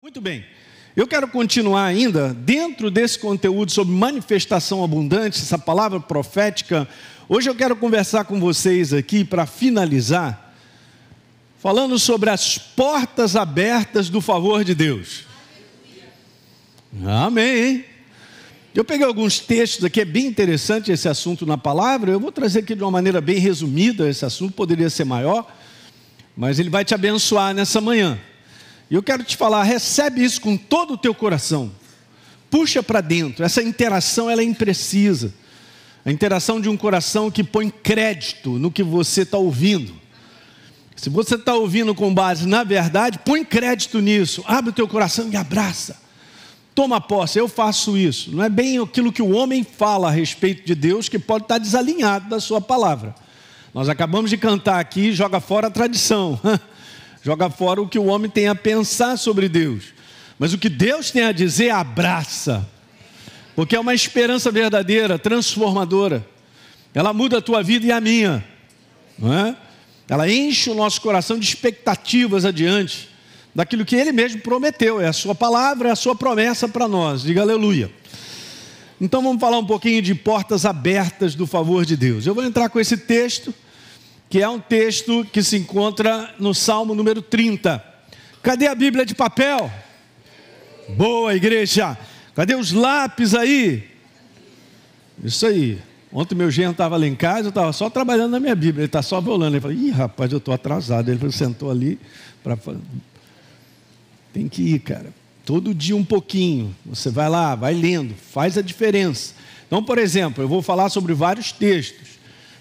Muito bem, eu quero continuar ainda dentro desse conteúdo sobre manifestação abundante, essa palavra profética. Hoje eu quero conversar com vocês aqui para finalizar, falando sobre as portas abertas do favor de Deus. Amém. Eu peguei alguns textos aqui, é bem interessante esse assunto na palavra. Eu vou trazer aqui de uma maneira bem resumida, esse assunto poderia ser maior, mas ele vai te abençoar nessa manhã. E eu quero te falar, recebe isso com todo o teu coração, puxa para dentro. Essa interação ela é imprecisa, a interação de um coração que põe crédito no que você está ouvindo. Se você está ouvindo com base na verdade, põe crédito nisso, abre o teu coração e abraça, toma posse. Eu faço isso, não é bem aquilo que o homem fala a respeito de Deus que pode estar desalinhado da sua palavra. Nós acabamos de cantar aqui, joga fora a tradição, joga fora o que o homem tem a pensar sobre Deus. Mas o que Deus tem a dizer, abraça. Porque é uma esperança verdadeira, transformadora. Ela muda a tua vida e a minha. Não é? Ela enche o nosso coração de expectativas adiante, daquilo que Ele mesmo prometeu. É a sua palavra, é a sua promessa para nós. Diga aleluia. Então vamos falar um pouquinho de portas abertas do favor de Deus. Eu vou entrar com esse texto, que é um texto que se encontra no Salmo número 30. Cadê a Bíblia de papel? Boa, igreja! Cadê os lápis aí? Isso aí. Ontem meu genro estava lá em casa, eu estava só trabalhando na minha Bíblia, ele está só violando. Ele falou, ih rapaz, eu estou atrasado. Ele sentou ali, tem que ir, cara. Todo dia um pouquinho, você vai lá, vai lendo, faz a diferença. Então, por exemplo, eu vou falar sobre vários textos.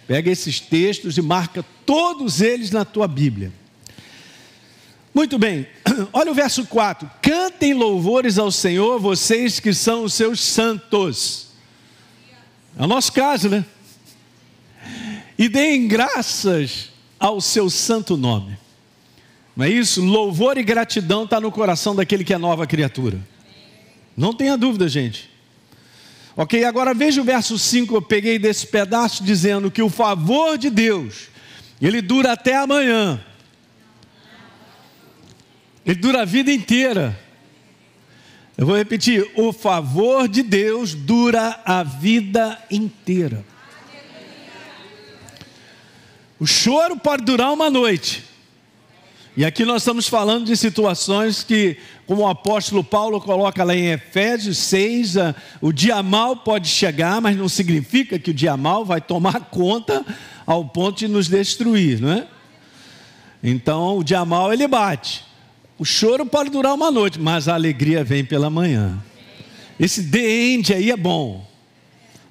Pega esses textos e marca todos eles na tua Bíblia. Muito bem, olha o verso 4. Cantem louvores ao Senhor, vocês que são os seus santos. É o nosso caso, né? E deem graças ao seu santo nome. Não é isso? Louvor e gratidão está no coração daquele que é nova criatura. Não tenha dúvida, gente. Ok, agora veja o verso 5, eu peguei desse pedaço dizendo que o favor de Deus, ele dura até amanhã. Ele dura a vida inteira. Eu vou repetir, o favor de Deus dura a vida inteira. O choro pode durar uma noite. E aqui nós estamos falando de situações que, como o apóstolo Paulo coloca lá em Efésios 6, o dia mal pode chegar, mas não significa que o dia mal vai tomar conta ao ponto de nos destruir, não é? Então o dia mal ele bate. O choro pode durar uma noite, mas a alegria vem pela manhã. Esse the end aí é bom.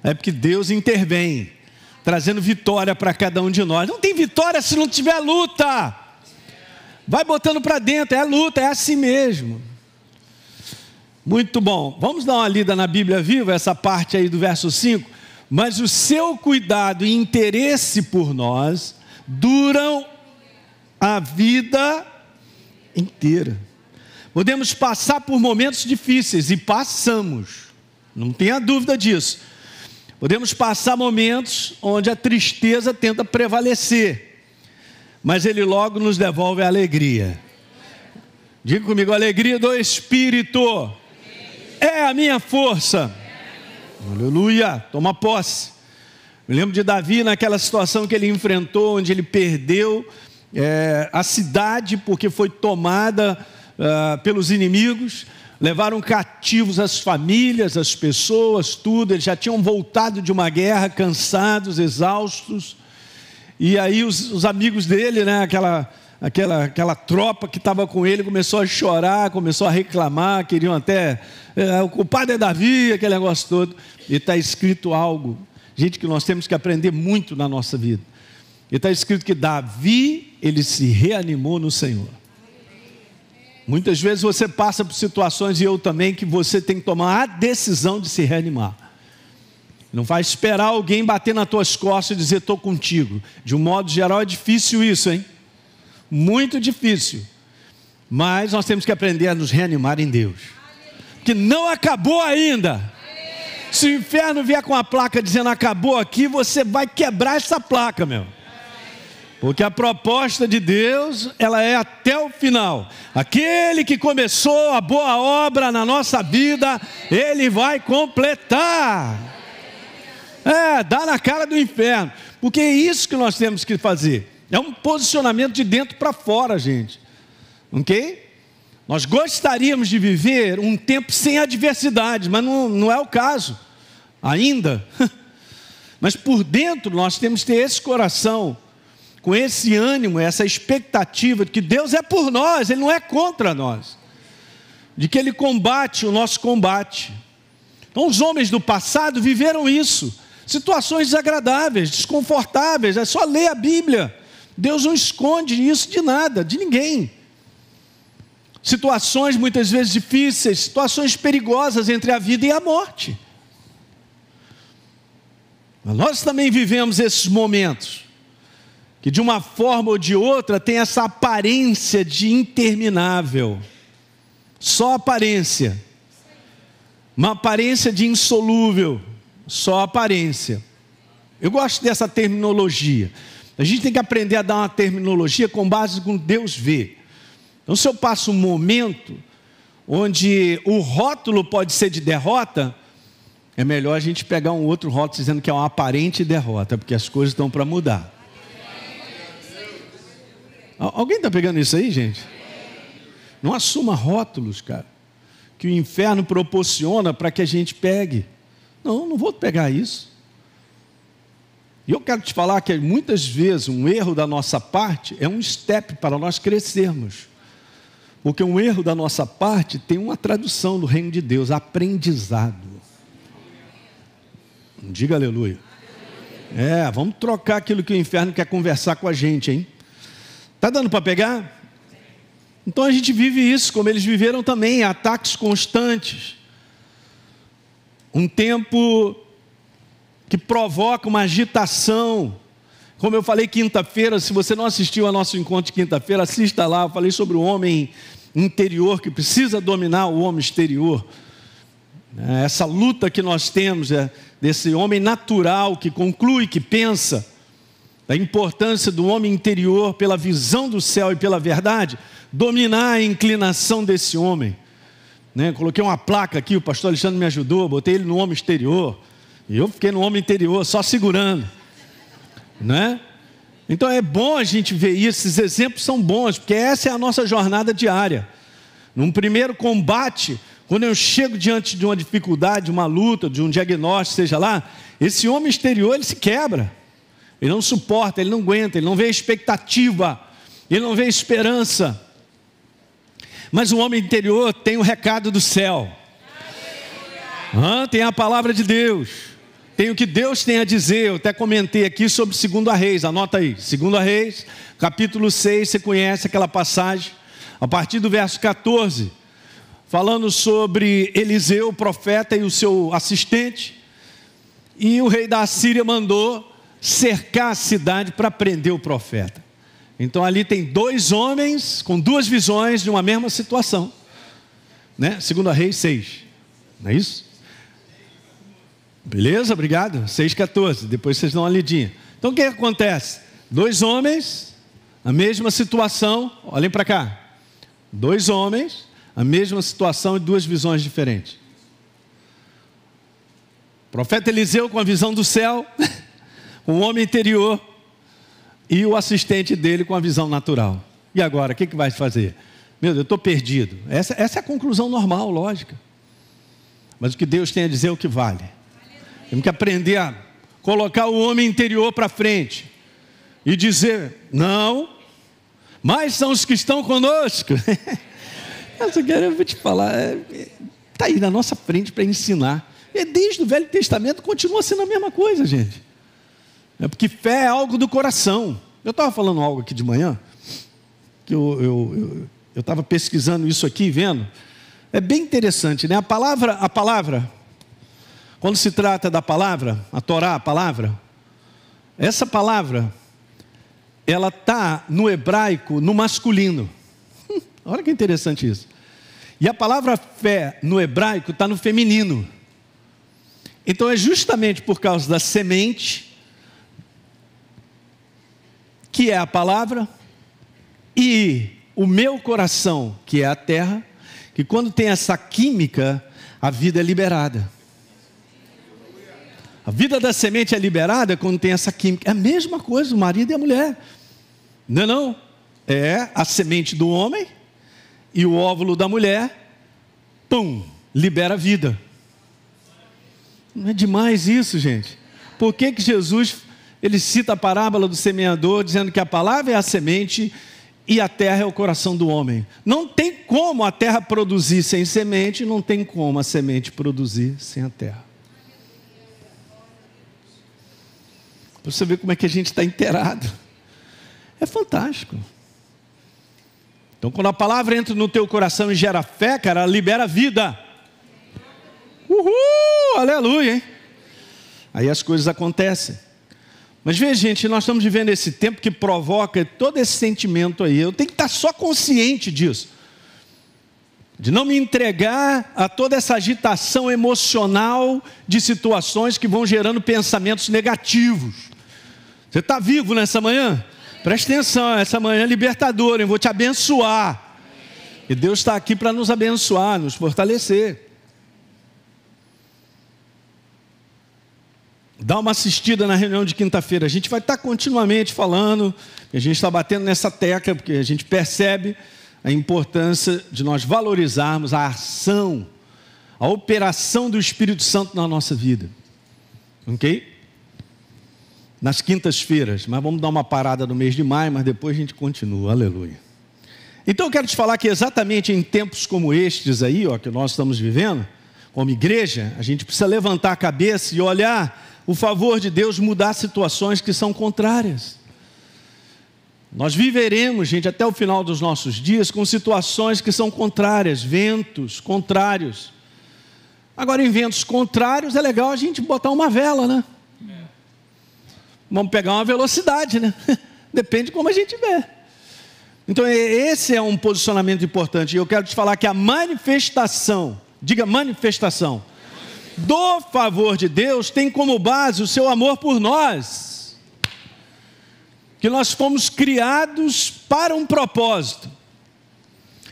É porque Deus intervém, trazendo vitória para cada um de nós. Não tem vitória se não tiver luta. Vai botando para dentro, é luta, é assim mesmo. Muito bom, vamos dar uma lida na Bíblia Viva, essa parte aí do verso 5. Mas o seu cuidado e interesse por nós duram a vida inteira. Podemos passar por momentos difíceis, e passamos, não tenha dúvida disso. Podemos passar momentos onde a tristeza tenta prevalecer, mas Ele logo nos devolve a alegria. Diga comigo, a alegria do Espírito é a minha força. Aleluia, toma posse. Me lembro de Davi naquela situação que ele enfrentou, onde ele perdeu a cidade, porque foi tomada pelos inimigos. Levaram cativos as famílias, as pessoas, tudo. Eles já tinham voltado de uma guerra, cansados, exaustos. E aí os amigos dele, né, aquela tropa que estava com ele, começou a chorar, começou a reclamar, queriam até, o culpado é Davi, aquele negócio todo. E está escrito algo, gente, que nós temos que aprender muito na nossa vida. E está escrito que Davi, ele se reanimou no Senhor. Muitas vezes você passa por situações, e eu também, que você tem que tomar a decisão de se reanimar. Não vai esperar alguém bater nas tuas costas e dizer, estou contigo. De um modo geral é difícil isso, hein? Muito difícil. Mas nós temos que aprender a nos reanimar em Deus. Porque não acabou ainda. Se o inferno vier com a placa dizendo acabou aqui, você vai quebrar essa placa, meu. Porque a proposta de Deus, ela é até o final. Aquele que começou a boa obra na nossa vida, Ele vai completar. Dá na cara do inferno. Porque é isso que nós temos que fazer. É um posicionamento de dentro para fora, gente. Ok? Nós gostaríamos de viver um tempo sem adversidade, mas não é o caso ainda. Mas por dentro nós temos que ter esse coração, com esse ânimo, essa expectativa de que Deus é por nós, Ele não é contra nós, de que Ele combate o nosso combate. Então os homens do passado viveram isso, situações desagradáveis, desconfortáveis, é só ler a Bíblia. Deus não esconde isso de nada, de ninguém. Situações muitas vezes difíceis, situações perigosas entre a vida e a morte. Mas nós também vivemos esses momentos, que de uma forma ou de outra tem essa aparência de interminável, só aparência, uma aparência de insolúvel, só aparência. Eu gosto dessa terminologia. A gente tem que aprender a dar uma terminologia com base no que Deus vê. Então, se eu passo um momento onde o rótulo pode ser de derrota, é melhor a gente pegar um outro rótulo dizendo que é uma aparente derrota, porque as coisas estão para mudar. Alguém está pegando isso aí, gente? Não assuma rótulos, cara, que o inferno proporciona para que a gente pegue. Não vou pegar isso. E eu quero te falar que muitas vezes um erro da nossa parte é um step para nós crescermos. Porque um erro da nossa parte tem uma tradução do reino de Deus, aprendizado. Diga aleluia. Vamos trocar aquilo que o inferno quer conversar com a gente, hein? Está dando para pegar? Então a gente vive isso, como eles viveram também, ataques constantes. Um tempo que provoca uma agitação. Como eu falei quinta-feira, se você não assistiu ao nosso encontro de quinta-feira, assista lá. Eu falei sobre o homem interior que precisa dominar o homem exterior. Essa luta que nós temos desse homem natural que conclui, que pensa, da importância do homem interior pela visão do céu e pela verdade, dominar a inclinação desse homem. Coloquei uma placa aqui, o pastor Alexandre me ajudou, botei ele no homem exterior, e eu fiquei no homem interior, só segurando. Então é bom a gente ver isso, esses exemplos são bons, porque essa é a nossa jornada diária. Num primeiro combate, quando eu chego diante de uma dificuldade, de uma luta, de um diagnóstico, seja lá, esse homem exterior, ele se quebra. Ele não suporta, ele não aguenta, ele não vê expectativa, ele não vê esperança. Mas o homem interior tem o recado do céu. Tem a palavra de Deus. Tem o que Deus tem a dizer. Eu até comentei aqui sobre 2 Reis, anota aí. 2 Reis, capítulo 6, você conhece aquela passagem. A partir do verso 14, falando sobre Eliseu, o profeta, e o seu assistente. E o rei da Assíria mandou cercar a cidade para prender o profeta. Então ali tem dois homens com duas visões de uma mesma situação. 2 Reis 6, não é isso? Beleza? Obrigado. 6,14, depois vocês dão uma lidinha. Então o que acontece? Dois homens, a mesma situação, olhem para cá. Dois homens, a mesma situação e duas visões diferentes. O profeta Eliseu com a visão do céu, com o homem interior, e o assistente dele com a visão natural. E agora, o que vai fazer? Meu Deus, eu estou perdido. Essa é a conclusão normal, lógica. Mas o que Deus tem a dizer é o que vale. Temos que aprender a colocar o homem interior para frente e dizer, não, mas são os que estão conosco. Eu vou te falar, está aí na nossa frente para ensinar. E desde o Velho Testamento continua sendo a mesma coisa, gente. Porque fé é algo do coração. Eu estava falando algo aqui de manhã, que eu estava pesquisando isso aqui, vendo. É bem interessante, né? A palavra, quando se trata da palavra, a Torá, a palavra, essa palavra, ela está no hebraico, no masculino. Olha que interessante isso. E a palavra fé no hebraico está no feminino. Então é justamente por causa da semente que é a palavra, e o meu coração, que é a terra, que quando tem essa química, a vida é liberada. A vida da semente é liberada quando tem essa química. É a mesma coisa, o marido e a mulher. Não é não? É a semente do homem e o óvulo da mulher, pum, libera a vida. Não é demais isso, gente? Por que Jesus, ele cita a parábola do semeador, dizendo que a palavra é a semente e a terra é o coração do homem? Não tem como a terra produzir sem semente, não tem como a semente produzir sem a terra. Para você ver como é que a gente está inteirado. É fantástico. Então, quando a palavra entra no teu coração e gera fé, cara, ela libera vida. Uhul, aleluia, hein? Aí as coisas acontecem. Mas veja, gente, nós estamos vivendo esse tempo que provoca todo esse sentimento aí. Eu tenho que estar só consciente disso. De não me entregar a toda essa agitação emocional de situações que vão gerando pensamentos negativos. Você está vivo nessa manhã? Preste atenção, essa manhã é libertadora, eu vou te abençoar. E Deus está aqui para nos abençoar, nos fortalecer. Dá uma assistida na reunião de quinta-feira. A gente vai estar continuamente falando, a gente está batendo nessa tecla, porque a gente percebe a importância de nós valorizarmos a ação, a operação do Espírito Santo na nossa vida. Ok? Nas quintas-feiras, mas vamos dar uma parada no mês de maio, mas depois a gente continua, aleluia. Então eu quero te falar que exatamente em tempos como estes aí, ó, que nós estamos vivendo, como igreja, a gente precisa levantar a cabeça e olhar o favor de Deus mudar situações que são contrárias. Nós viveremos, gente, até o final dos nossos dias com situações que são contrárias, ventos contrários. Agora, em ventos contrários é legal a gente botar uma vela, né? Vamos pegar uma velocidade, né? Depende de como a gente vê. Então esse é um posicionamento importante. E eu quero te falar que a manifestação, diga manifestação, do favor de Deus tem como base o seu amor por nós. Que nós fomos criados para um propósito.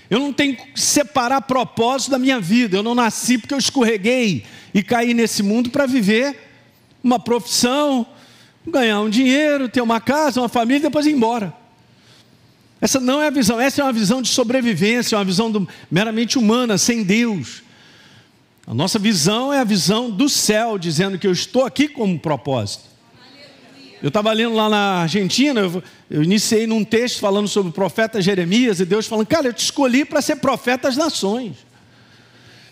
Eu não tenho que separar propósito da minha vida. Eu não nasci porque eu escorreguei e caí nesse mundo para viver uma profissão, ganhar um dinheiro, ter uma casa, uma família e depois ir embora. Essa não é a visão, essa é uma visão de sobrevivência, uma visão meramente humana, sem Deus. A nossa visão é a visão do céu, dizendo que eu estou aqui como propósito. Eu estava lendo lá na Argentina, eu iniciei num texto falando sobre o profeta Jeremias, e Deus falando, cara, eu te escolhi para ser profeta das nações.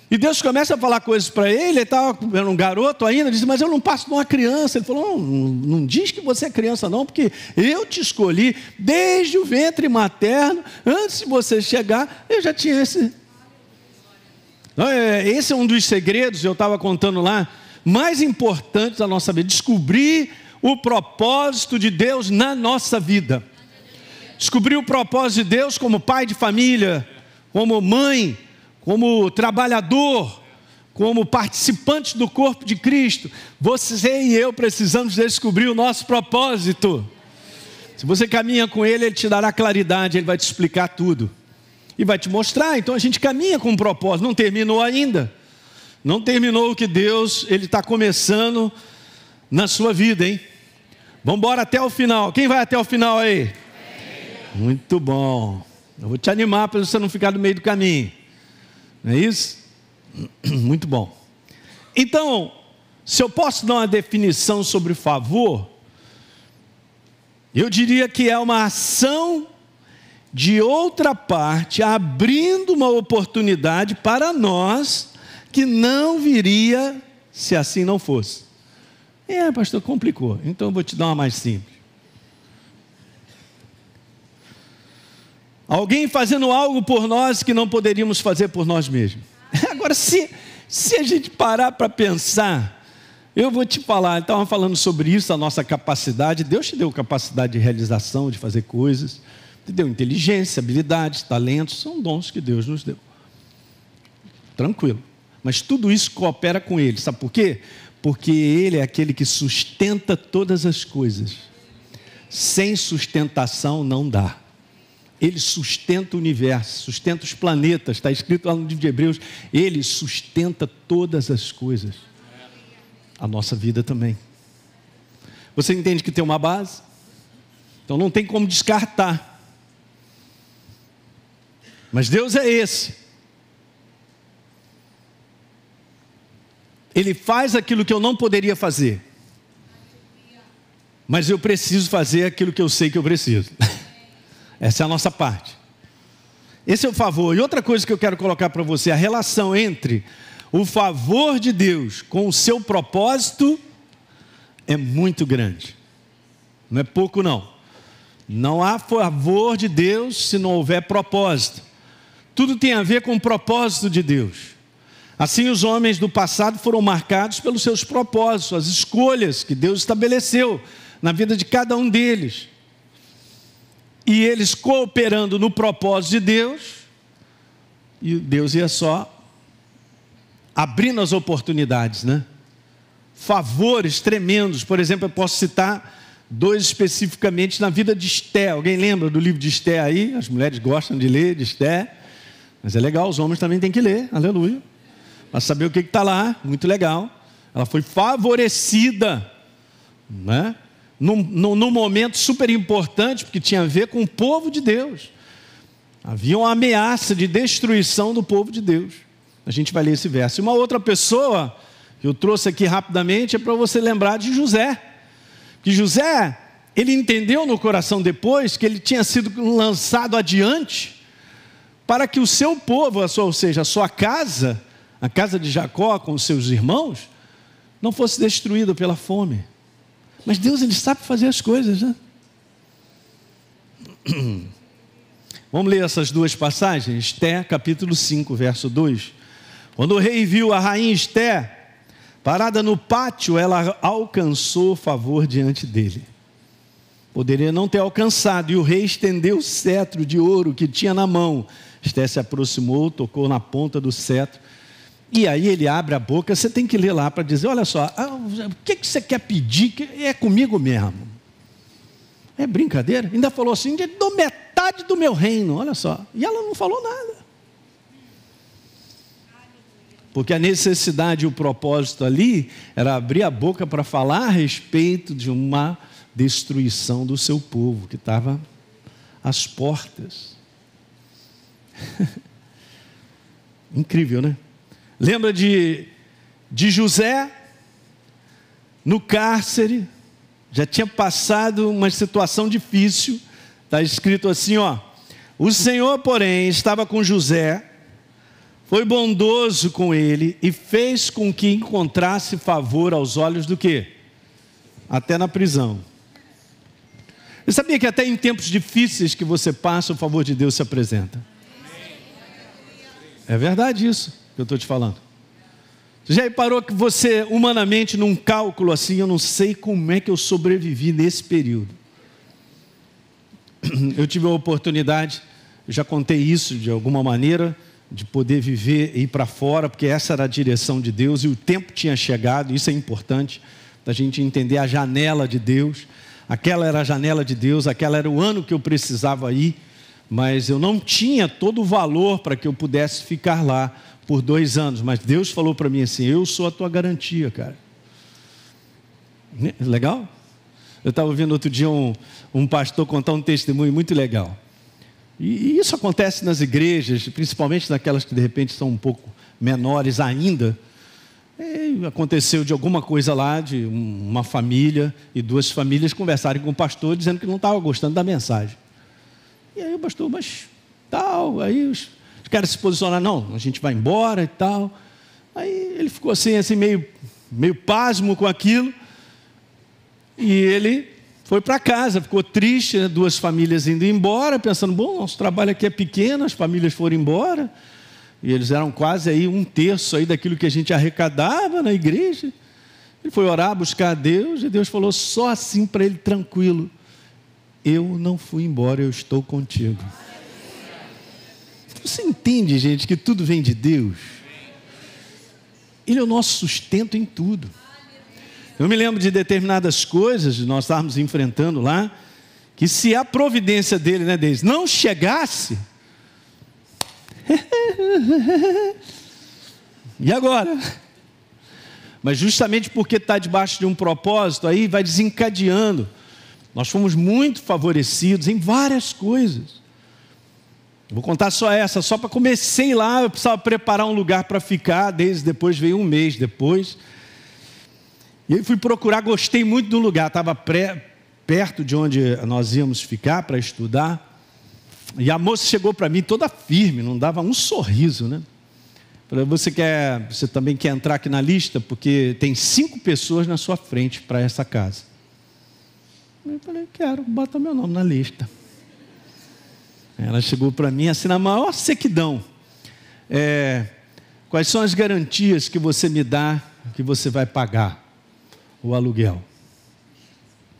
E Deus começa a falar coisas para ele estava um garoto ainda, disse, mas eu não passo de uma criança. Ele falou, não diz que você é criança não, porque eu te escolhi desde o ventre materno, antes de você chegar, eu já tinha esse... Esse é um dos segredos, eu estava contando lá, mais importantes da nossa vida, descobrir o propósito de Deus na nossa vida. Descobrir o propósito de Deus como pai de família, como mãe, como trabalhador, como participantes do corpo de Cristo. Você e eu precisamos descobrir o nosso propósito. Se você caminha com Ele, Ele te dará claridade, Ele vai te explicar tudo. E vai te mostrar, então a gente caminha com um propósito, não terminou ainda. Não terminou o que Deus, Ele está começando na sua vida, hein? Vamos embora até o final. Quem vai até o final aí? Muito bom. Eu vou te animar para você não ficar no meio do caminho. Não é isso? Muito bom. Então, se eu posso dar uma definição sobre favor, eu diria que é uma ação de outra parte, abrindo uma oportunidade para nós, que não viria se assim não fosse. Pastor, complicou. Então eu vou te dar uma mais simples. Alguém fazendo algo por nós que não poderíamos fazer por nós mesmos. Agora, se a gente parar para pensar, eu vou te falar, estava falando sobre isso, a nossa capacidade. Deus te deu capacidade de realização, de fazer coisas, te deu inteligência, habilidades, talentos, são dons que Deus nos deu. Tranquilo. Mas tudo isso coopera com Ele, sabe por quê? Porque Ele é aquele que sustenta todas as coisas. sem sustentação não dá. Ele sustenta o universo, sustenta os planetas, está escrito lá no livro de Hebreus, Ele sustenta todas as coisas, a nossa vida também. Você entende que tem uma base? Então não tem como descartar. Mas Deus é esse. Ele faz aquilo que eu não poderia fazer, mas eu preciso fazer aquilo que eu sei que eu preciso. Essa é a nossa parte. Esse é o favor. E outra coisa que eu quero colocar para você, a relação entre o favor de Deus com o seu propósito é muito grande. Não é pouco não. Não há favor de Deus se não houver propósito. Tudo tem a ver com o propósito de Deus. Assim os homens do passado foram marcados pelos seus propósitos, as escolhas que Deus estabeleceu na vida de cada um deles. E eles cooperando no propósito de Deus, e Deus ia só abrindo as oportunidades, né? Favores tremendos. Por exemplo, eu posso citar 2 especificamente na vida de Esté. Alguém lembra do livro de Esté aí? As mulheres gostam de ler de Esté, mas é legal, os homens também têm que ler, aleluia, para saber o que está lá. Muito legal. Ela foi favorecida, né? Num momento super importante, porque tinha a ver com o povo de Deus. Havia uma ameaça de destruição do povo de Deus. A gente vai ler esse verso. E uma outra pessoa que eu trouxe aqui rapidamente é para você lembrar de José. Que José, ele entendeu no coração depois que ele tinha sido lançado adiante para que o seu povo, ou seja, a sua casa, a casa de Jacó com os seus irmãos, não fosse destruída pela fome. Mas Deus, Ele sabe fazer as coisas, né? Vamos ler essas 2 passagens? Esté, capítulo 5, verso 2. Quando o rei viu a rainha Esté parada no pátio, ela alcançou favor diante dele. Poderia não ter alcançado, e o rei estendeu o cetro de ouro que tinha na mão. Esté se aproximou, tocou na ponta do cetro. E aí ele abre a boca, você tem que ler lá para dizer, olha só, o que você quer pedir? É comigo mesmo. É brincadeira? Ainda falou assim, dou metade do meu reino, olha só. E ela não falou nada. Porque a necessidade e o propósito ali era abrir a boca para falar a respeito de uma destruição do seu povo, que estava às portas. Incrível, né? Lembra de José no cárcere, já tinha passado uma situação difícil, está escrito assim, ó: o Senhor, porém, estava com José, foi bondoso com ele e fez com que encontrasse favor aos olhos do quê? Até na prisão. Você sabia que até em tempos difíceis que você passa, o favor de Deus se apresenta? É verdade isso que eu estou te falando. Você já reparou que você, humanamente, num cálculo assim, eu não sei como é que eu sobrevivi nesse período. Eu tive a oportunidade, eu já contei isso de alguma maneira, de poder viver e ir para fora, porque essa era a direção de Deus, e o tempo tinha chegado, isso é importante, da gente entender a janela de Deus. Aquela era a janela de Deus, aquela era o ano que eu precisava ir, mas eu não tinha todo o valor para que eu pudesse ficar lá por 2 anos, mas Deus falou para mim assim, eu sou a tua garantia, cara. Legal? Eu estava ouvindo outro dia um pastor contar um testemunho muito legal, e isso acontece nas igrejas, principalmente naquelas que de repente são um pouco menores ainda. Aconteceu de alguma coisa lá, de uma família e 2 famílias conversarem com o pastor, dizendo que não estava gostando da mensagem. E aí o pastor, mas tal, aí os caras se posicionaram, não, a gente vai embora e tal. Aí ele ficou assim meio pasmo com aquilo, e ele foi para casa, ficou triste, né? 2 famílias indo embora, pensando, bom, nosso trabalho aqui é pequeno, as famílias foram embora, e eles eram quase aí 1/3 aí daquilo que a gente arrecadava na igreja. Ele foi orar, buscar a Deus, e Deus falou só assim para ele, tranquilo, eu não fui embora, eu estou contigo. Você entende, gente, que tudo vem de Deus? Ele é o nosso sustento em tudo. Eu me lembro de determinadas coisas, nós estávamos enfrentando lá, que se a providência dele, né, Deise, não chegasse, e agora? Mas justamente porque está debaixo de um propósito, aí vai desencadeando. Nós fomos muito favorecidos em várias coisas. Vou contar só essa, só para comecei lá, eu precisava preparar um lugar para ficar, desde depois veio um mês depois. E aí fui procurar, gostei muito do lugar, estava perto de onde nós íamos ficar para estudar. E a moça chegou para mim toda firme, não dava um sorriso, né? Falei, você também quer entrar aqui na lista? Porque tem 5 pessoas na sua frente para essa casa. Eu falei, quero, bota meu nome na lista. Ela chegou para mim assim na maior sequidão. Quais são as garantias que você me dá que você vai pagar o aluguel?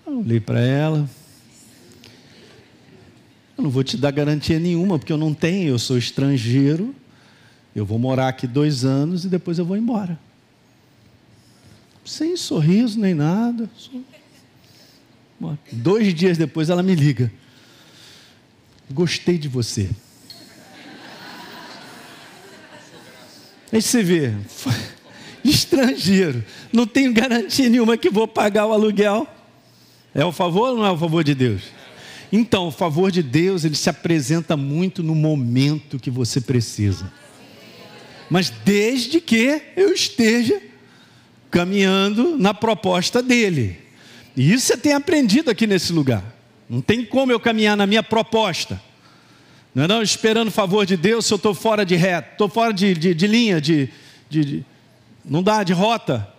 Eu olhei para ela. Eu não vou te dar garantia nenhuma, porque eu não tenho, eu sou estrangeiro. Eu vou morar aqui 2 anos e depois eu vou embora. Sem sorriso nem nada. 2 dias depois ela me liga. Gostei de você. Aí você vê, estrangeiro, não tenho garantia nenhuma que vou pagar o aluguel. É o favor ou não é o favor de Deus? Então, o favor de Deus, ele se apresenta muito no momento que você precisa. Mas desde que eu esteja caminhando na proposta dele. E isso você tem aprendido aqui nesse lugar. Não tem como eu caminhar na minha proposta. Não, esperando o favor de Deus se eu estou fora de reta, estou fora de linha, não dá, de rota.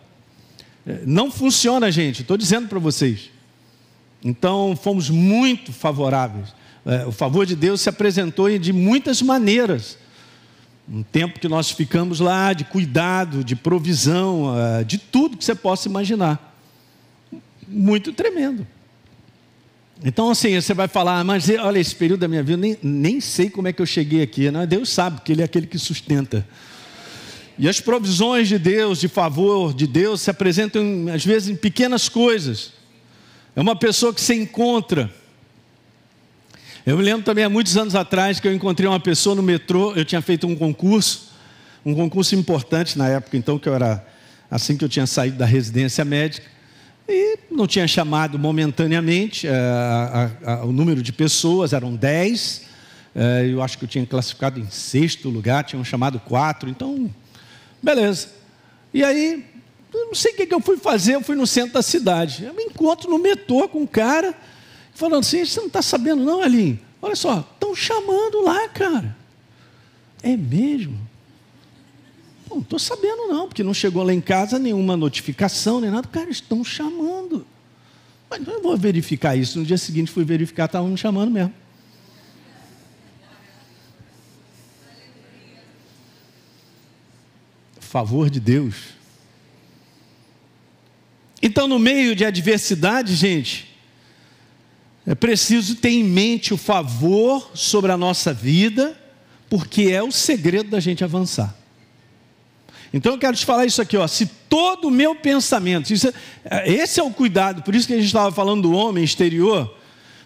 Não funciona, gente, estou dizendo para vocês. Então, fomos muito favoráveis. O favor de Deus se apresentou de muitas maneiras. Um tempo que nós ficamos lá, de cuidado, de provisão, de tudo que você possa imaginar. Muito tremendo. Então assim, você vai falar, mas olha, esse período da minha vida, nem sei como é que eu cheguei aqui. Não, Deus sabe, porque Ele é aquele que sustenta. E as provisões de Deus, de favor de Deus, se apresentam às vezes em pequenas coisas. É uma pessoa que você encontra. Eu me lembro também, há muitos anos atrás, que eu encontrei uma pessoa no metrô. Eu tinha feito um concurso importante na época, então, que eu era, assim que eu tinha saído da residência médica. E não tinha chamado momentaneamente o número de pessoas, eram 10. Eu acho que eu tinha classificado em 6º lugar, tinham chamado 4, então, beleza. E aí, eu não sei o que eu fui fazer, eu fui no centro da cidade. Eu me encontro no metrô com um cara, falando assim, você não está sabendo não, Alinho? Olha só, estão chamando lá, cara. É mesmo? Não estou sabendo não, porque não chegou lá em casa nenhuma notificação, nem nada. Cara, estão chamando. Mas eu vou verificar isso. No dia seguinte fui verificar, estavam me chamando mesmo. Favor de Deus. Então, no meio de adversidade, gente, é preciso ter em mente o favor sobre a nossa vida, porque é o segredo da gente avançar. Então eu quero te falar isso aqui, ó. Se todo o meu pensamento, esse é o cuidado, por isso que a gente estava falando do homem exterior,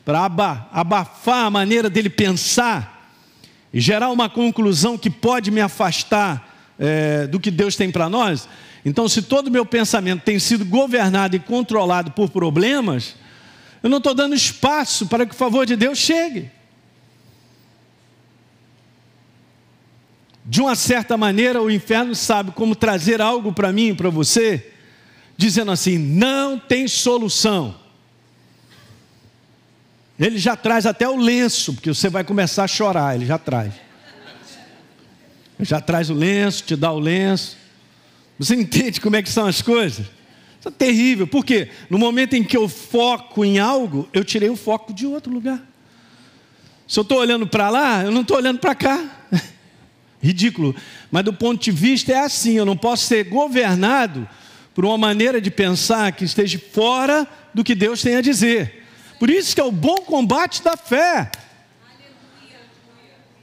para abafar a maneira dele pensar e gerar uma conclusão que pode me afastar do que Deus tem para nós. Então, se todo o meu pensamento tem sido governado e controlado por problemas, eu não estou dando espaço para que o favor de Deus chegue. De uma certa maneira, o inferno sabe como trazer algo para mim e para você, dizendo assim, não tem solução. Ele já traz até o lenço, porque você vai começar a chorar, ele já traz. Ele já traz o lenço, te dá o lenço. Você entende como é que são as coisas? Isso é terrível, por quê? No momento em que eu foco em algo, eu tirei o foco de outro lugar. Se eu estou olhando para lá, eu não estou olhando para cá. Ridículo, mas do ponto de vista é assim, eu não posso ser governado por uma maneira de pensar que esteja fora do que Deus tem a dizer. Por isso que é o bom combate da fé.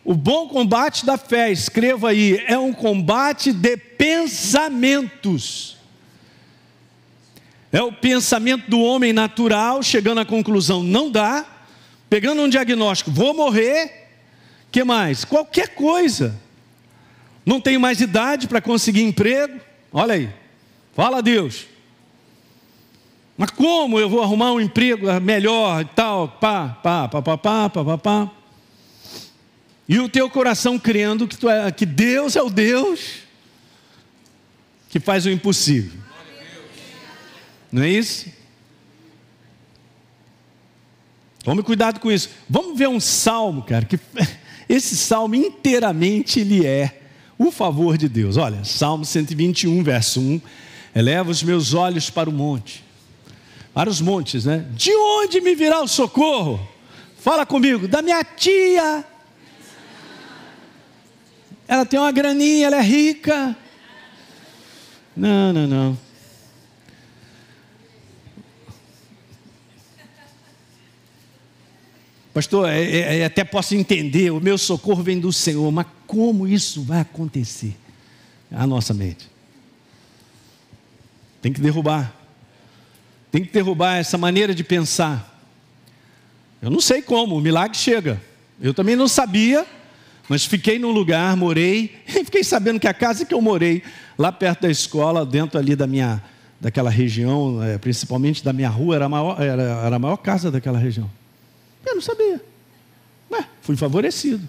O bom combate da fé, escreva aí, é um combate de pensamentos. É o pensamento do homem natural chegando à conclusão, não dá. pegando um diagnóstico, vou morrer, que mais? Qualquer coisa. Não tenho mais idade para conseguir emprego. Olha aí, fala a Deus. Mas como eu vou arrumar um emprego melhor e tal? Pá. E o teu coração crendo que Deus é o Deus que faz o impossível. Não é isso? Tome cuidado com isso. Vamos ver um salmo, cara, que esse salmo inteiramente ele é o favor de Deus. Olha, Salmo 121, verso 1. Eleva os meus olhos para o monte. Para os montes, né? De onde me virá o socorro? Fala comigo. Da minha tia. Ela tem uma graninha, ela é rica. Não. Pastor, até posso entender, o meu socorro vem do Senhor, mas como isso vai acontecer? A nossa mente. Tem que derrubar essa maneira de pensar. Eu não sei como, o milagre chega. Eu também não sabia, mas fiquei num lugar, morei, e fiquei sabendo que a casa que eu morei, lá perto da escola, dentro ali daquela região, principalmente da minha rua, era a maior casa daquela região. Eu não sabia. Fui favorecido.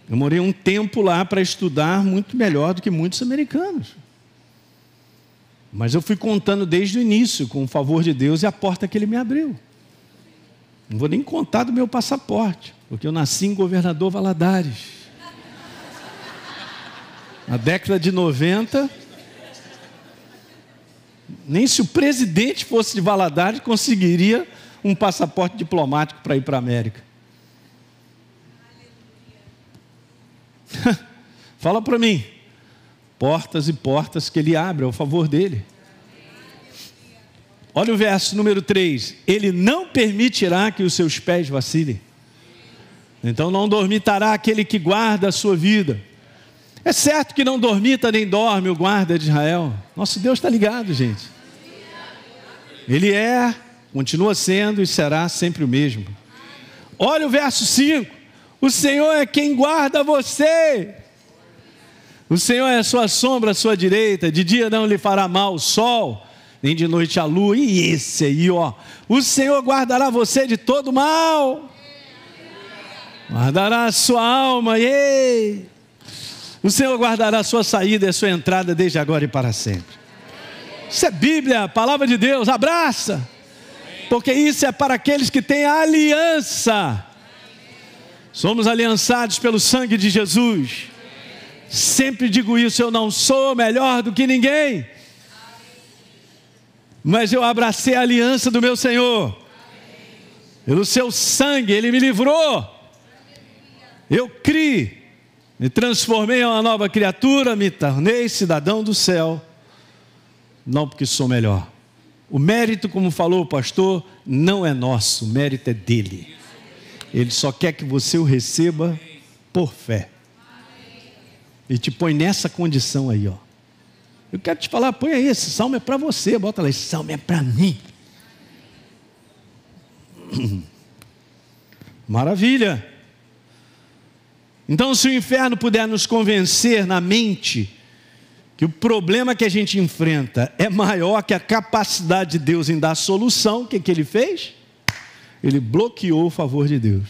Eu morei um tempo lá para estudar muito melhor do que muitos americanos. Mas eu fui contando desde o início, com o favor de Deus e a porta que Ele me abriu. Não vou nem contar do meu passaporte, porque eu nasci em Governador Valadares. Na década de 90, nem se o presidente fosse de Valadares conseguiria um passaporte diplomático para ir para a América. Fala para mim. Portas e portas que Ele abre ao favor dEle. Olha o verso número 3. Ele não permitirá que os seus pés vacilem. Então não dormitará aquele que guarda a sua vida. É certo que não dormita nem dorme o guarda de Israel. Nosso Deus está ligado, gente. Ele continua sendo e será sempre o mesmo. Olha o verso 5. O Senhor é quem guarda você. O Senhor é a sua sombra à sua direita. De dia não lhe fará mal o sol, nem de noite a lua. E esse aí, ó. O Senhor guardará você de todo mal. Guardará a sua alma. O Senhor guardará a sua saída e a sua entrada desde agora e para sempre. Isso é Bíblia, a palavra de Deus. Abraça. Porque isso é para aqueles que têm a aliança. Somos aliançados pelo sangue de Jesus. Sempre digo isso, eu não sou melhor do que ninguém. Mas eu abracei a aliança do meu Senhor. Pelo seu sangue, Ele me livrou. Eu criei, me transformei em uma nova criatura, me tornei cidadão do céu. Não porque sou melhor. O mérito, como falou o pastor, não é nosso, o mérito é dEle. Ele só quer que você o receba por fé. E te põe nessa condição aí, ó. Eu quero te falar, põe aí, esse salmo é para você. Bota lá, esse salmo é para mim. Maravilha. Então, se o inferno puder nos convencer na mente que o problema que a gente enfrenta é maior que a capacidade de Deus em dar solução, o que ele fez? Ele bloqueou o favor de Deus.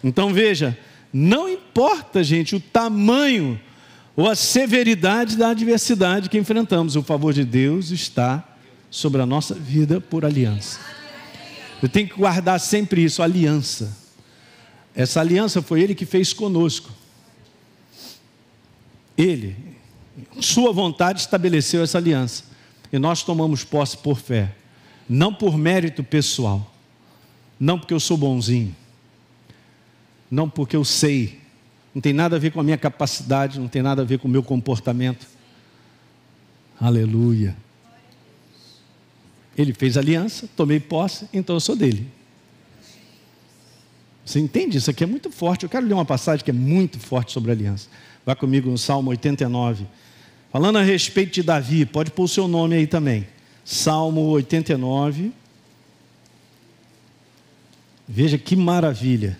Então veja, não importa, gente, o tamanho ou a severidade da adversidade que enfrentamos, o favor de Deus está sobre a nossa vida por aliança. Eu tenho que guardar sempre isso, aliança. Essa aliança foi Ele que fez conosco. Ele, sua vontade, estabeleceu essa aliança. E nós tomamos posse por fé. Não por mérito pessoal. Não porque eu sou bonzinho. Não porque eu sei. Não tem nada a ver com a minha capacidade. Não tem nada a ver com o meu comportamento. Aleluia. Ele fez aliança, tomei posse, então eu sou dele. Você entende? Isso aqui é muito forte. Eu quero ler uma passagem que é muito forte sobre a aliança. Vá comigo no Salmo 89. Falando a respeito de Davi, pode pôr o seu nome aí também. Salmo 89. Veja que maravilha.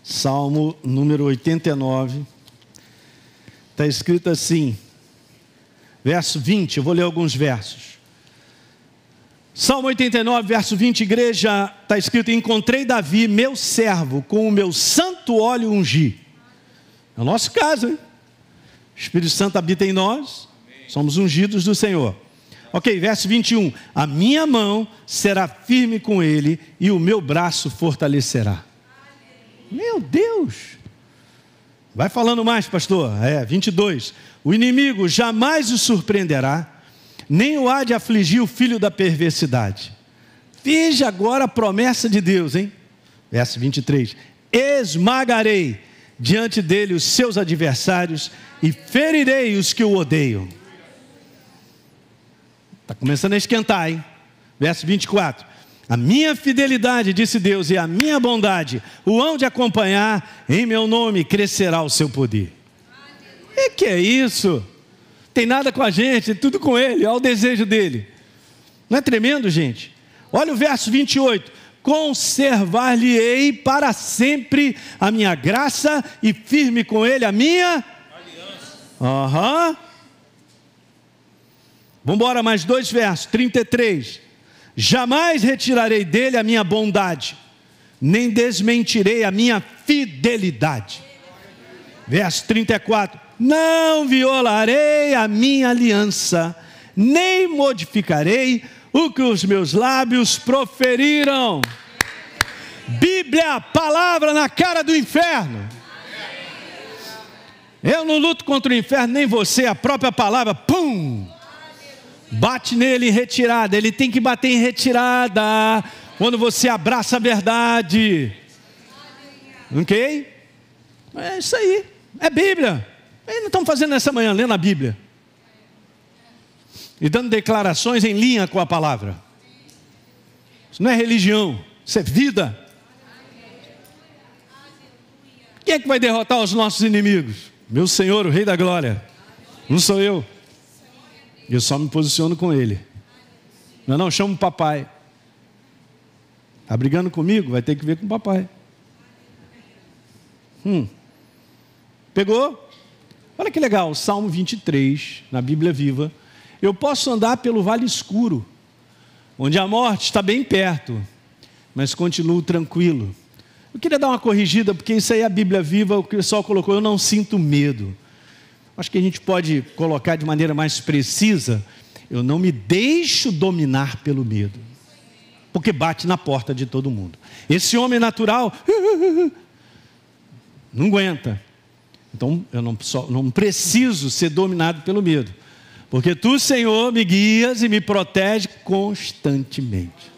Salmo número 89. Está escrito assim, verso 20, eu vou ler alguns versos. Salmo 89, verso 20, igreja, está escrito: encontrei Davi, meu servo, com o meu santo óleo ungi. É o nosso caso, hein? O Espírito Santo habita em nós, somos ungidos do Senhor. Ok, verso 21, a minha mão será firme com ele e o meu braço fortalecerá. Meu Deus! Vai falando mais, pastor. 22. O inimigo jamais o surpreenderá, nem o há de afligir o filho da perversidade. Veja agora a promessa de Deus, hein? Verso 23. Esmagarei diante dele os seus adversários e ferirei os que o odeiam. Está começando a esquentar, hein? Verso 24. A minha fidelidade, disse Deus, e a minha bondade o hão de acompanhar, em meu nome crescerá o seu poder. E que é isso? Tem nada com a gente, tudo com ele, olha o desejo dele. Não é tremendo, gente? Olha o verso 28. Conservar-lhe-ei para sempre a minha graça e firme com ele a minha aliança. Vamos embora, mais 2 versos, 33. Jamais retirarei dele a minha bondade, nem desmentirei a minha fidelidade. Verso 34. Não violarei a minha aliança, nem modificarei o que os meus lábios proferiram. Bíblia, palavra na cara do inferno. Eu não luto contra o inferno, nem você, a própria palavra, pum! Bate nele em retirada, ele tem que bater em retirada, quando você abraça a verdade. Ok? É isso aí, é Bíblia. Ainda estamos fazendo essa manhã, lendo a Bíblia. E dando declarações em linha com a palavra. Isso não é religião, isso é vida. Quem é que vai derrotar os nossos inimigos? Meu Senhor, o Rei da Glória. Não sou eu. Eu só me posiciono com ele. Não, chamo o papai. Está brigando comigo? Vai ter que ver com o papai. Pegou? Olha que legal, Salmo 23, na Bíblia Viva. Eu posso andar pelo vale escuro, onde a morte está bem perto, mas continuo tranquilo. Eu queria dar uma corrigida, porque isso aí é a Bíblia Viva, o que o pessoal colocou, eu não sinto medo. Acho que a gente pode colocar de maneira mais precisa: eu não me deixo dominar pelo medo, porque bate na porta de todo mundo. Esse homem natural não aguenta. Então eu não preciso ser dominado pelo medo, porque tu, Senhor, me guias e me protege constantemente.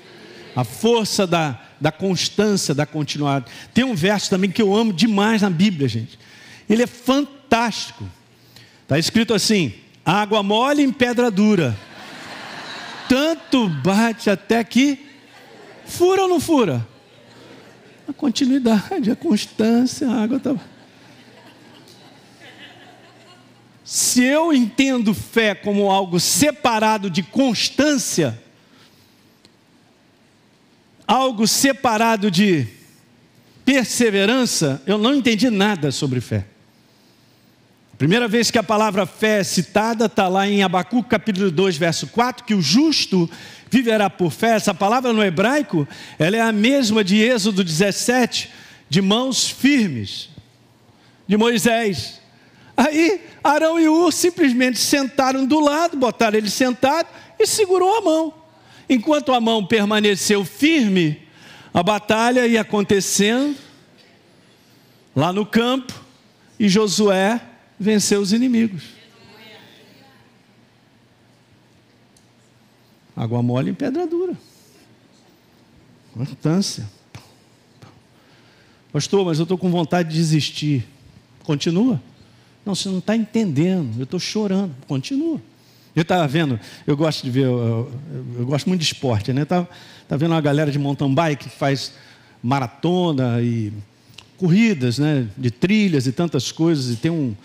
A força da constância, da continuidade. Tem um verso também que eu amo demais na Bíblia, gente. Ele é fantástico. Está escrito assim: água mole em pedra dura, tanto bate até que fura ou não fura? A continuidade, a constância, a água está... Se eu entendo fé como algo separado de constância, algo separado de perseverança, eu não entendi nada sobre fé. Primeira vez que a palavra fé é citada, está lá em Abacuque capítulo 2, verso 4, que o justo viverá por fé. Essa palavra no hebraico, ela é a mesma de Êxodo 17, de mãos firmes, de Moisés. Aí Arão e Ur simplesmente sentaram do lado, botaram ele sentado e segurou a mão. Enquanto a mão permaneceu firme, a batalha ia acontecendo lá no campo e Josué venceu os inimigos. Água mole em pedra dura. Constância. Pastor, mas eu estou com vontade de desistir. Continua. Não, você não está entendendo. Eu estou chorando. Continua. Eu estava vendo, eu gosto de ver, eu gosto muito de esporte, né? Estava vendo uma galera de mountain bike que faz maratona e corridas, né? De trilhas e tantas coisas. E tem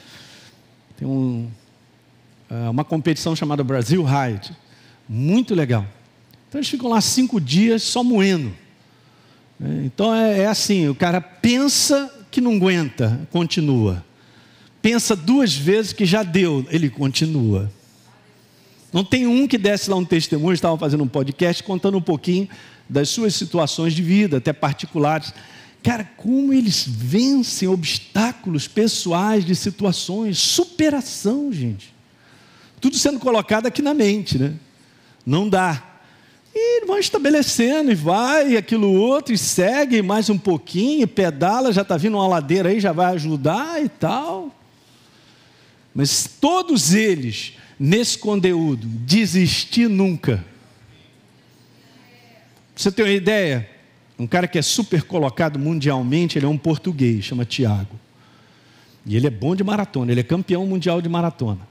uma competição chamada Brasil Ride. Muito legal. Então eles ficam lá 5 dias só moendo. Então é assim, o cara pensa que não aguenta, continua. Pensa 2 vezes que já deu, ele continua. Não tem um que desse lá um testemunho, estava fazendo um podcast contando um pouquinho das suas situações de vida, até particulares. Cara, como eles vencem obstáculos pessoais de situações, superação, gente. Tudo sendo colocado aqui na mente, né? Não dá. E vão estabelecendo, e vai, e aquilo outro, e segue mais um pouquinho, e pedala, já está vindo uma ladeira aí, já vai ajudar e tal. Mas todos eles, nesse conteúdo, desistir nunca. Pra você ter uma ideia, um cara que é super colocado mundialmente, ele é um português, chama Tiago. E ele é bom de maratona, ele é campeão mundial de maratona.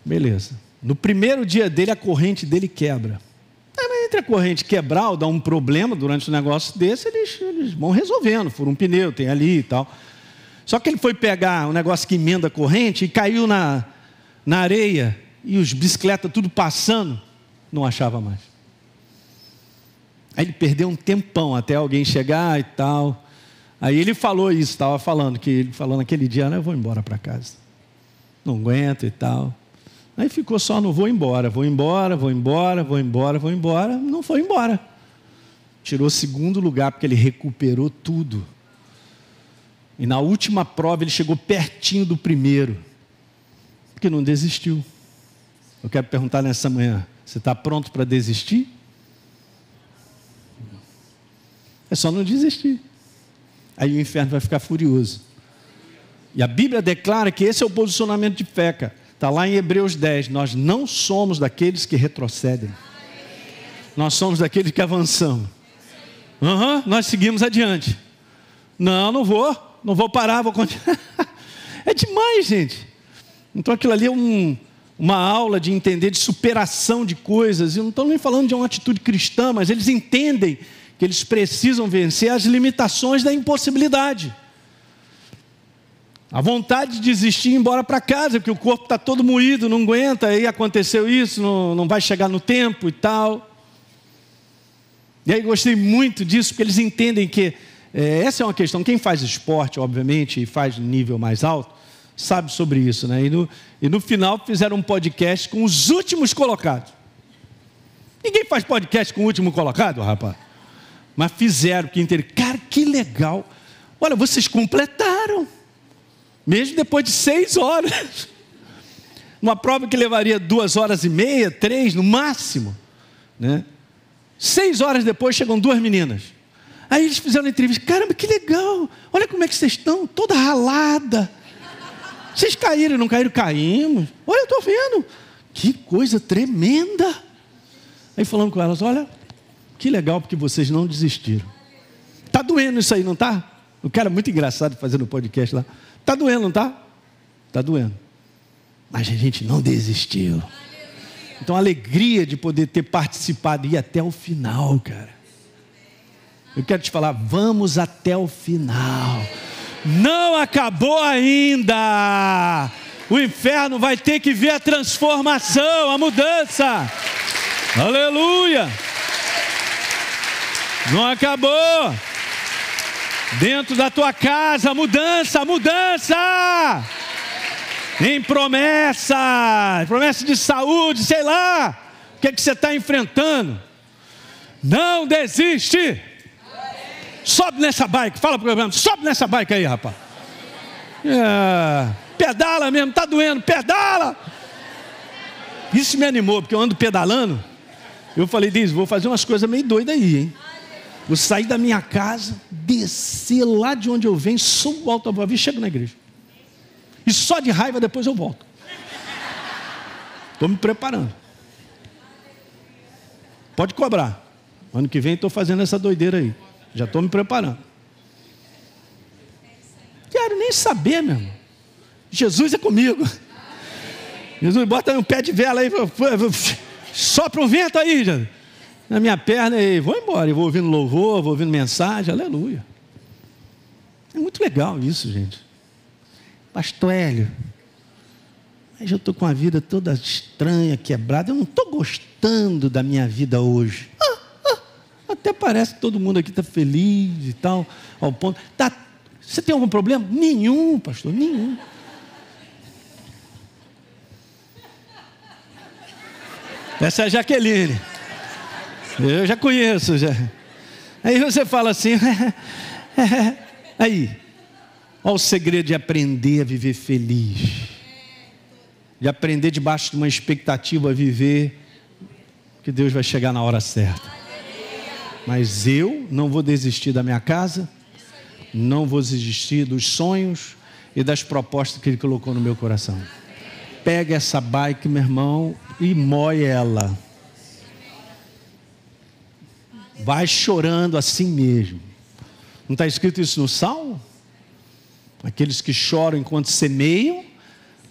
Beleza. No primeiro dia dele, a corrente dele quebra. Mas entre a corrente quebrar ou dar um problema durante um negócio desse, eles vão resolvendo. Fura um pneu, tem ali e tal. Só que ele foi pegar um negócio que emenda a corrente e caiu na areia. E os bicicletas tudo passando, não achava mais. Aí ele perdeu um tempão até alguém chegar e tal. Aí ele falou isso, estava falando, que ele falou naquele dia, eu vou embora para casa. Não aguento e tal. Aí ficou só no vou embora. Não foi embora. Tirou 2º lugar porque ele recuperou tudo. E na última prova ele chegou pertinho do primeiro. Porque não desistiu. Eu quero perguntar nessa manhã, você está pronto para desistir? É só não desistir. Aí o inferno vai ficar furioso. E a Bíblia declara que esse é o posicionamento de fé, cara. Está lá em Hebreus 10, nós não somos daqueles que retrocedem. Nós somos daqueles que avançamos. Nós seguimos adiante. Não vou parar, vou continuar. É demais, gente. Então aquilo ali é uma aula de entender, de superação de coisas. Eu não estou nem falando de uma atitude cristã, mas eles entendem que eles precisam vencer as limitações da impossibilidade. A vontade de desistir e ir embora para casa, porque o corpo está todo moído, não aguenta, aí aconteceu isso, não vai chegar no tempo e tal. E aí gostei muito disso, porque eles entendem que essa é uma questão, quem faz esporte, obviamente, e faz nível mais alto, sabe sobre isso, né? E no final fizeram um podcast com os últimos colocados. Ninguém faz podcast com o último colocado, rapaz. Mas fizeram, porque entenderam, cara, que legal. Olha, vocês completaram. Mesmo depois de 6 horas. Uma prova que levaria 2h30, 3 no máximo, né? 6 horas depois chegam 2 meninas. Aí eles fizeram uma entrevista. Caramba, que legal. Olha como é que vocês estão, toda ralada. Vocês caíram, não caíram? Caímos. Olha, eu estou vendo. Que coisa tremenda. Aí falando com elas, olha, que legal porque vocês não desistiram. Está doendo isso aí, não está? O cara é muito engraçado fazendo podcast lá. Está doendo, não está? Está doendo. Mas a gente não desistiu. Então a alegria de poder ter participado e ir até o final, cara. Eu quero te falar, vamos até o final. Não acabou ainda. O inferno vai ter que ver a transformação, a mudança. Aleluia. Não acabou. Dentro da tua casa, mudança. Em promessa de saúde, sei lá. O que é que você está enfrentando? Não desiste. Sobe nessa bike, fala para o programa, sobe nessa bike aí, rapaz. Pedala mesmo, está doendo, pedala. Isso me animou, porque eu ando pedalando. Eu falei, Diz, vou fazer umas coisas meio doidas aí, hein? Vou sair da minha casa, descer lá de onde eu venho, subo o alto da Boa Vista e chego na igreja. E só de raiva depois eu volto. Estou me preparando. Pode cobrar. Ano que vem estou fazendo essa doideira aí. Já estou me preparando. Quero nem saber, meu irmão. Jesus é comigo. Jesus, bota um pé de vela aí. Sopra um vento aí, Jesus. Na minha perna e vou embora. Eu vou ouvindo louvor, vou ouvindo mensagem, aleluia. É muito legal isso, gente. Pastor Hélio, mas eu estou com a vida toda estranha, quebrada, eu não estou gostando da minha vida hoje. Até parece que todo mundo aqui está feliz e tal, ao ponto. Você tem algum problema? Nenhum, pastor, nenhum. Essa é a Jaqueline. Eu já conheço, já. Aí você fala assim, aí, olha o segredo de aprender a viver feliz. De aprender debaixo de uma expectativa a viver, que Deus vai chegar na hora certa. Mas eu não vou desistir da minha casa, não vou desistir dos sonhos e das propostas que Ele colocou no meu coração. Pega essa bike, meu irmão, e moe ela. Vai chorando assim mesmo. Não está escrito isso no Salmo? Aqueles que choram enquanto semeiam,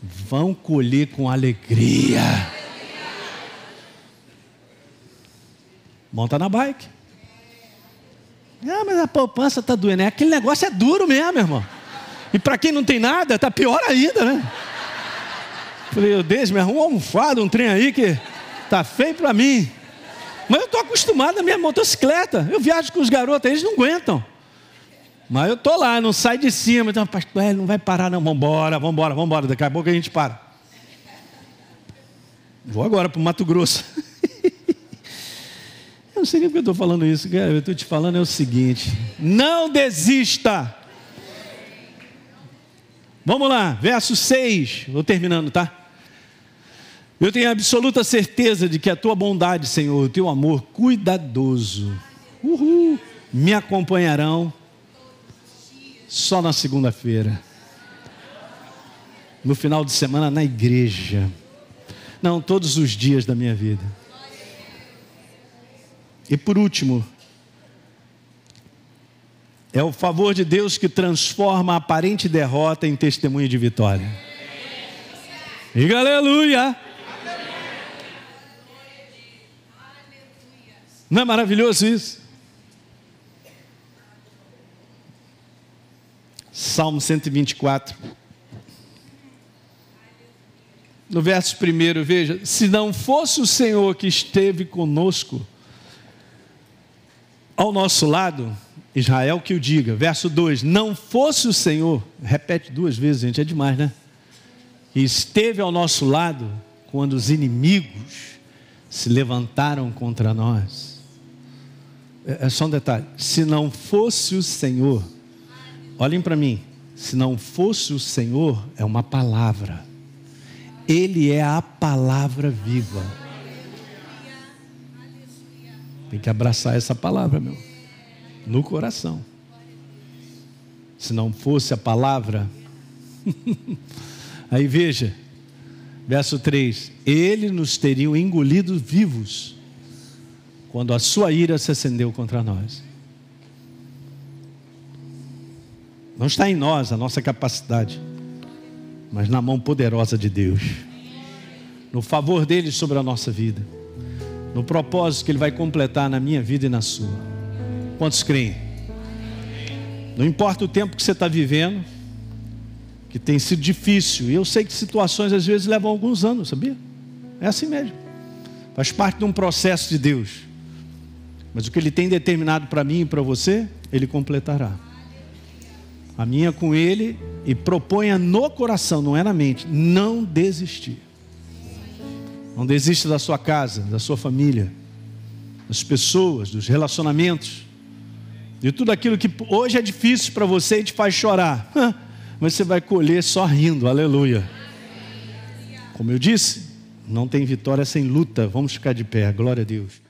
vão colher com alegria. Monta na bike. Mas a poupança está doendo. Aquele negócio é duro mesmo, irmão. E para quem não tem nada, está pior ainda, né? Falei, meu Deus, me arruma uma almofada, um trem aí que está feio para mim. Mas eu estou acostumado na minha motocicleta. Eu viajo com os garotos, eles não aguentam. Mas eu estou lá, não sai de cima. Então, pastor, ele não vai parar não. Vambora. Daqui a pouco a gente para. Vou agora para o Mato Grosso. Eu não sei nem porque eu estou falando isso, cara. Eu estou te falando é o seguinte: não desista. Vamos lá, verso 6. Vou terminando, tá? Eu tenho absoluta certeza de que a tua bondade, Senhor, o teu amor cuidadoso, me acompanharão só na segunda-feira, no final de semana na igreja, não, todos os dias da minha vida. E por último, é o favor de Deus que transforma a aparente derrota em testemunho de vitória. Diga aleluia! Não é maravilhoso isso? Salmo 124. No verso 1, veja: se não fosse o Senhor que esteve conosco, ao nosso lado, Israel que o diga. Verso 2, não fosse o Senhor, repete 2 vezes, gente, é demais, né? E esteve ao nosso lado quando os inimigos se levantaram contra nós. É só um detalhe: se não fosse o Senhor, olhem para mim, se não fosse o Senhor, é uma palavra. Ele é a palavra viva. Tem que abraçar essa palavra, meu, no coração. Se não fosse a palavra, aí veja, verso 3: ele nos teria engolido vivos, quando a sua ira se acendeu contra nós. Não está em nós a nossa capacidade, mas na mão poderosa de Deus, no favor dele sobre a nossa vida, no propósito que ele vai completar na minha vida e na sua. Quantos creem? Não importa o tempo que você está vivendo, que tem sido difícil, e eu sei que situações às vezes levam alguns anos, sabia? É assim mesmo, faz parte de um processo de Deus. Mas o que Ele tem determinado para mim e para você, Ele completará. A minha com Ele, e proponha no coração, não é na mente, não desistir. Não desista da sua casa, da sua família, das pessoas, dos relacionamentos, de tudo aquilo que hoje é difícil para você e te faz chorar. Mas você vai colher só rindo, aleluia. Como eu disse, não tem vitória sem luta. Vamos ficar de pé, glória a Deus.